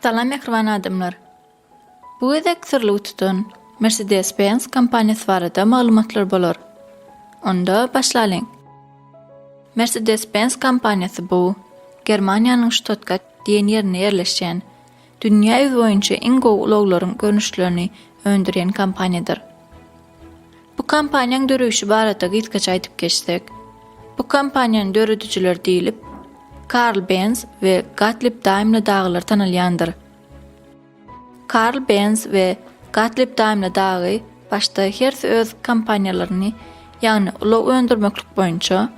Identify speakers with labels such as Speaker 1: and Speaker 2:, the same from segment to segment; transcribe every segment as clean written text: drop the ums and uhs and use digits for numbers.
Speaker 1: Salam mehriban adamlar. Bu edek sırlı tutun Mercedes Benz kompaniýasy barada maglumatlar bolar. Onda başlaýyn. Mercedes Benz kompaniýasy bu Germaniýanyň Stuttgart diýen ýerine ýerleşýän dünýä ýüzi boýunça iň gowy ulaglaryň görnüşlerini öndüren kompaniýadyr. Bu kompaniýanyň dörüşi barada gitgaça aýdyp geçsek, bu kompaniýanyň dörüdüjileri diýilip Karl Benz we Gottlieb Daimler daglar tanylýandyr. Karl Benz we Gottlieb Daimler dagy başda hersi öz kompaniýalaryny, ýagny ulag öndürmeklik boýunça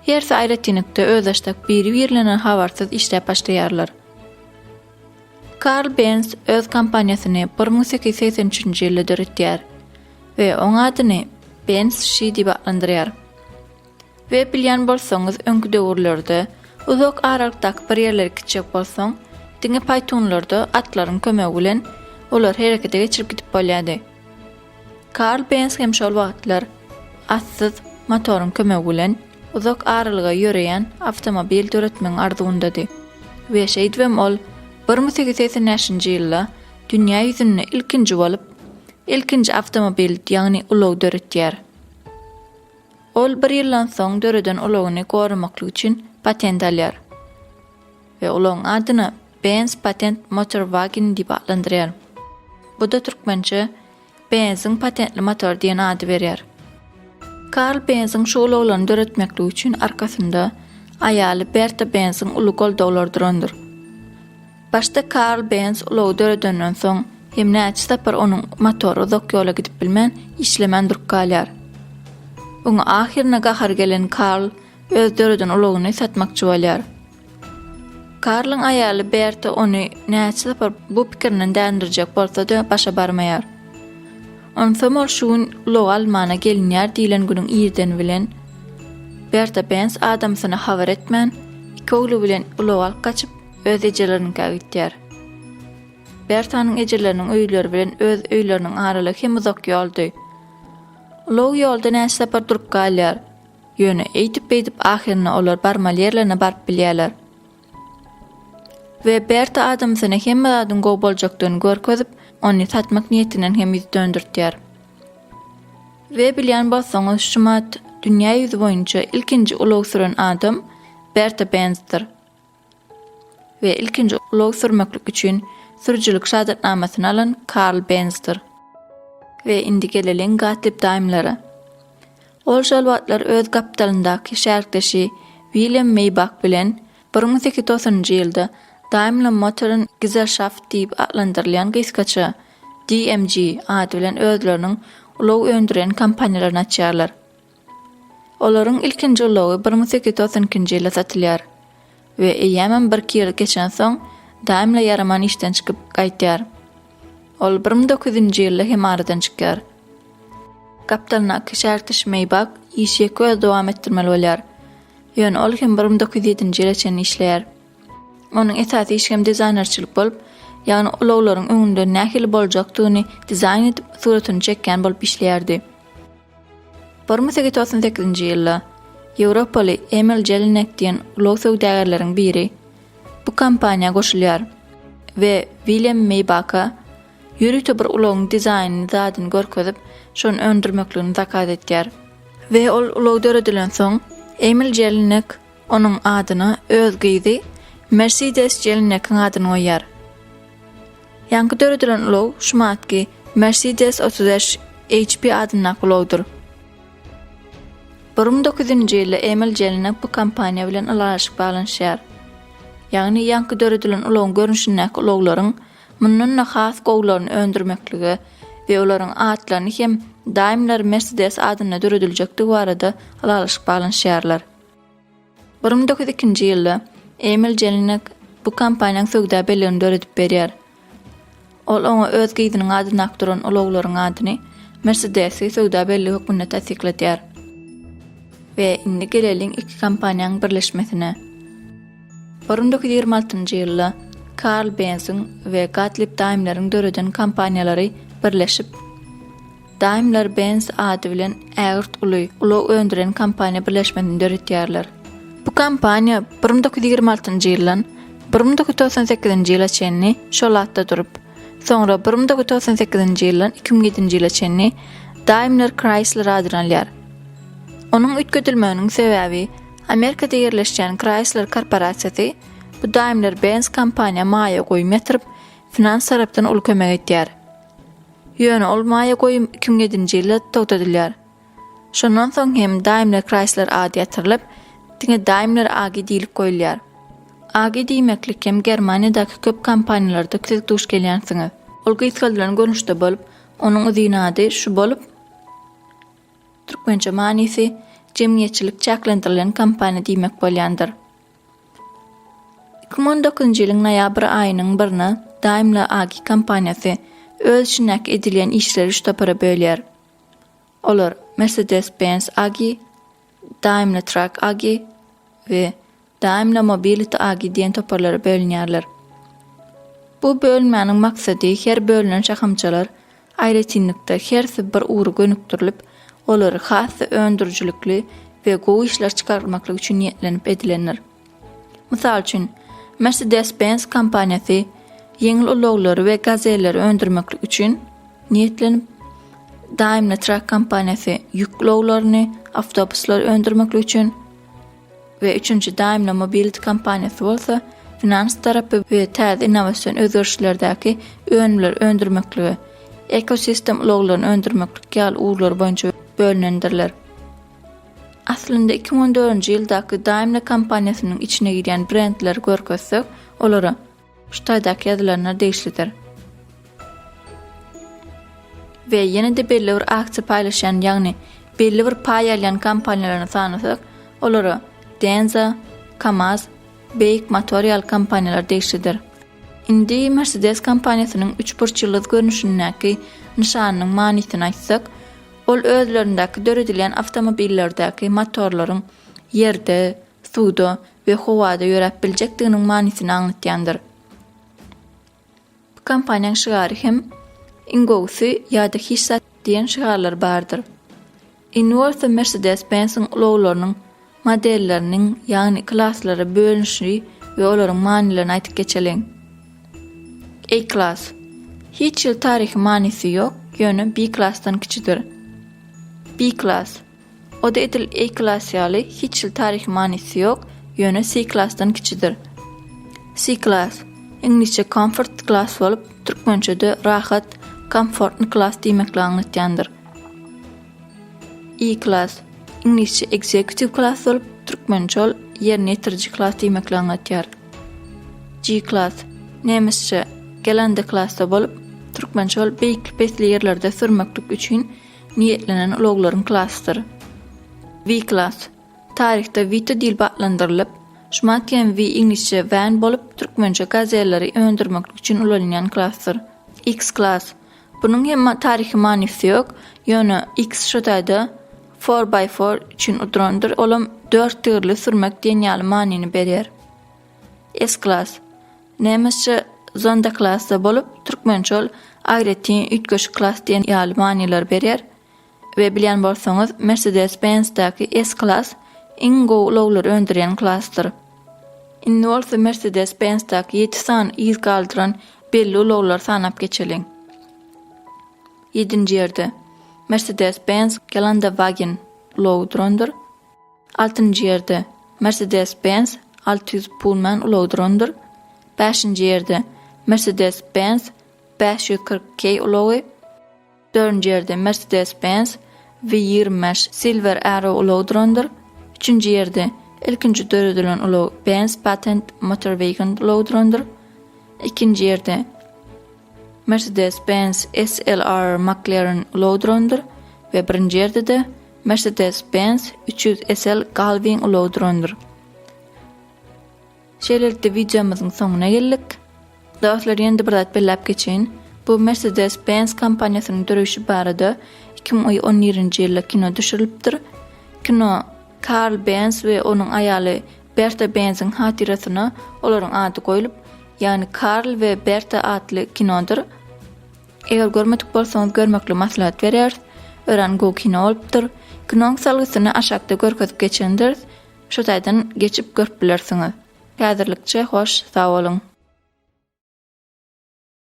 Speaker 1: hersi aýratynykda özdeşlik biri-birlerinden habarsyz işläp başlaýarlar. Karl Benz öz kompaniýasyny 1883-nji ýylda döretýär we oň adyny Benz diýip adlandyrýar. We bilýän bolsaňyz öňkü döwürlerde uzak aralykdaky bir ýerler kiçik bolsaň, diňe paýtonlarda atlaryň kömegi bilen olar herekete geçirip gidip bolýardy. Karl Benz hem şol wagtlar atsyz motoryň kömegi bilen uzak aralyga ýöreýän awtomobil döretmeň arzuwyndady. We şeýdem ol 1883-nji ýylda dünýä ýüzünde ilkinji awtomobil ýagny ulag döretýär. Ol bir ýyldan soň döreden ulagyny goramaklyk üçin patent alýar. We ulagyň adyny Benz Patent Motorwagen diýip adlandyrýar. Bu da türkmençe Benz'in patentli motor diýen ady berýär. Karl Benz'in şu ulaglaryny döretmeklik üçin arkasynda aýaly Bertha Benz'in uly goldaglar durandyr. Başda Karl Benz ulagy döredenden soň hem näçe tapar onuň motory uzak ýola gidip bilmän işlemän durup galýar. Oňa ahirine gahar gelen Karl öz döreden ulagyny satmakçy bolýar. Karlyň aýaly Bertha ony näçe tapar bu pikirinden dändirjek bolsa da başa barmaýar. Onsoň ol şuň ulag almana gelinýär diýilen günüň ýerden bilen Bertha Benz adamsyna habar etmän iki ogly bilen ulag alyp kaçyp öz ejelerini gitýär. Berthanyň ejeleriniň öýleri bilen öz öýleriniň aralygy hem uzak ýoldy. Ulag ýolda näçe tapar durup galýar. Ýöne eýtip ahirine olar barmaly ýerlerine barp bilýärler. We Bertha adamsyna hemme adyň gowy boljakdygyny görkezip, ony satmak niýetinden hem ýüz döndürtýär. We bilýän bolsaňyz şumat dünýä ýüzi boýunça ilkinji ulag süren adam Bertha Benz'dir. We ilkinji ulag sürmeklik üçin sürüjilik şahatnamasyny alan Karl Benz'dir. We indi geleliň Gottlieb Daimler'e. Ol şol wagtlar öz kapitalyndaky şerikdeşi William Maybach bilen 1890-njy ýylda Daimler Motor'un Gesellschaft diýip adlandyrylýan gysgaça DMG ady bilen özleriniň ulag öndüren kompaniýalaryny açýarlar. Olaryň ilkinji ulagi 1892-nji ýylda satylýar we ýaman bir ýyl geçen soň Daimler ýaraman işden çykyp gaýtýar. Ol 1900-nji ýylda hem aradan çykýar. Kapitalanak şertiş Maybach işe köz dowam etdirmeli bolýar. Ýöne ol hem 1907-nji ýyla çen işleýär. Onuň esasy işi hem dizaynerçilik bolup, ýagny ulaglaryň öňünde nähili boljakdygyny dizayn edip suratyny çekýän bolup işleýärdi. 1898-nji ýylda Ýewropaly Emil Jelinek diýen ulag söwdägerleriň biri bu kompaniýa goşulýar we William Maybach'a ýürüte bir ulagyň dizaynyny zadyny görkezip, şonu öndürmekligini zakaz etýär. We ol ulag döredilen soň Emil Jelinek onuň adyny öz gyzy Mercedes Jelinek'in adyny goýar. Ýanky döredilen ulag şumatki Mercedes 35 HP adyny ulagdyr. 1900-nji ýylda Emil Jelinek bu kompaniýa bilen alaşyk balanşýar. Ýagny ýanky döredilen ulagyň görnüşindäki ulaglaryň mundan has gowlaryny öndürmekligi we olaryň atlaryny hem Daimler Mercedes adyna dörediljekdi barada alaşyk balanşýarlar. 1902-nji ýylda Emil Jelinek bu kompaniýanyň söwda bellerini döredip berýär. Ol oňa öz gyzynyň adyny akduran ulaglaryň adyny Mercedes söwda belli hökmüne tasdikletýär. We indi geleliň iki kompaniýanyň birleşmesine. 1926-njy ýylda Karl Benz'in we Gottlieb Daimler'iň döreden kompaniýalary birleşip Daimler Benz ady bilen ägirt ulag öndüren kompaniýa birleşmesini döretýärler. Bu kompaniýa 1926-njy ýyldan 1998-nji ýyla çenni şol atda durup, soňra 1998-nji ýyldan 2007-nji ýyla çenni Daimler Chrysler adlanýar. Onuň üýtgedilmeginiň sebäbi Amerikada ýerleşen Chrysler korporasiýasy bu Daimler Benz kompaniýa maýa goýup ýetirip, finans tarapdan ol kömek etýär. Ýöne ol maýa goýum 2007-nji ýylda togtadylýar. Şondan soň hem Daimler Chrysler ady ýatyrylyp, diňe Daimler AG diýilip goýulýar. AG diýmeklik hem Germaniýadaky köp kompaniýalarda küçük duş gelýänsiňiz. Ol gyýtgaldylan görnüşde bolup, onuň ýynagy şu bolup, Türkmençe manysy jemgyýetçilik çäklendirilýän kompaniýa diýmek bolýandyr. 2019-njy ýylyň noýabr aýynyň 1-nä Daimler AG kompaniýasy öz işindäki edilýän işleri üç topara bölýär. Olar Mercedes-Benz AG, Daimler Truck AG we Daimler Mobility AG diýen toparlara bölünýärler. Bu bölünmäniň maksady her bölünen şahamçalar aýratynlykda hersi bir uğru gönükdirilip, olary has öndürjülikli we gowy işler çykarmaklyk üçin niýetlenip edilenler. Mysal üçin, Mercedes-Benz kompaniýasy ýeňil ulaglary we gazelleri öndürmeklik üçin niýetlenip, Daimler Truck kompaniýasy ýük ulaglaryny, awtobuslar öndürmeklik üçin we üçünçi Daimler Mobility kompaniýasy bolsa, finans tarapy we täze innovasiýon özgörüşlerdäki öňler öndürmekligi, ekosistem ulaglaryny öndürmeklik ýaly uğurlar boýunça bölünendirler. Aslında 2014-nji ýyldaky Daimler kompaniýasynyň içine girýän brendleri görkezsek, olara ştaýdaky ýazylarlar değişlidir. Ve ýene-de belli bir aksiýa paýlaşan, ýagny belli bir paý alýan kompaniýalary sanasak, olara Denza, Kamaz, Beyik Material kompaniýalar değişlidir. Indi Mercedes kompaniýasynyň 3,5 ýyllyk görnüşindäki nişanynyň manysyny aýtsak, ol özlerindäki döredilýän awtomobillerdäki motorlaryň ýerde, suwda we howada ýörep biljekdiginiň manysyny aňlatýandyr. Bu kompaniýaň şigary hem ingowsy ýa-da hissat diýen şigarlar bardyr. Inward Mercedes-Benz'in ulaglarynyň modelleriniň ýagny klaslara bölünişi we olaryň manylaryny aýtyp geçelim. A-Class. Hiç ýyl taryhy manysy ýok, ýöne B-Class'tan kiçidir. B-Class. O da edil A-Class ýaly hiç ýyl taryhy manysy ýok, ýöne C-Class'tan kiçidir. C-Class. İnglisçe comfort class bolup, türkmençede rahat, comfortly class diýmekle aňlatýandyr. E-Class. İnglisçe executive class bolup, türkmençe ol ýerine ýetiriji class diýmekle aňlatýar. G-Class. Nemisçe gelende klassa bolup, türkmençe ol beýik besli ýerlerde sürmeklik üçin niýetlenen ulaglaryň klassydyr. V-Class. Tarihte Vito dil batlandyrylyp, şumatýan V İnglisçe van bolup, türkmençe gazelleri öndürmeklik üçin ulanýan klassdyr. X-Class. Bunyň hem taryhy manysy ýok, ýöne X şotaýda 4x4 üçin udrandyr, olam 4 tygyrly sürmek diýen ýaly manyny berýär. S-Class. Nemisçe Sonderklasse bolup, türkmençe ol aýratyn ütgeş klass diýen ýaly manylar berýär we bilýän bolsaňyz Mercedes-Benz'däki S-Class iň gowy ulaglary öndürýän klassdyr. Indi Mercedes-Benz'däki 7 san ýyl galdyran belli ulaglar sanap geçelim. 7-nji ýerde Mercedes-Benz Geländewagen ulagdyryndyr. 6-njy ýerde Mercedes-Benz 600 Pullman ulagdyryndyr. 5-nji ýerde Mercedes-Benz 540K ulagy. 4-nji ýerde Mercedes-Benz V25 Silver Arrow ulagdyryndyr. 3-nji ýerde ilkinji döredilen ulag Benz Patent Motor Wagon ulagdyryndyr. 2-nji ýerde Mercedes-Benz SLR McLaren ulagdyryndyr we 1-nji ýerde de Mercedes-Benz 300 SL Galvin ulagdyryndyr. Şeýlelikde videomyzyň soňuna geldik. Dostlar, ýene bir zat belläp geçeýin. Bu Mercedes-Benz kompaniýasynyň dörüşi barada 2017-nji ýylda kino düşürilipdir. Kino Karl Benz we onuň aýaly Bertha Benz'in hatirasyna olaryň ady goýulyp, ýani Karl we Bertha adly kinodur. Eger görmedik bolsaňyz görmekle maslahat berýär. Ören go kino bolupdyr. Kinoň salgysyny aşakda görkezip geçendir. Şotaýdan geçip görüp bilersiňiz. Häzirlikçe hoş, sag bolun.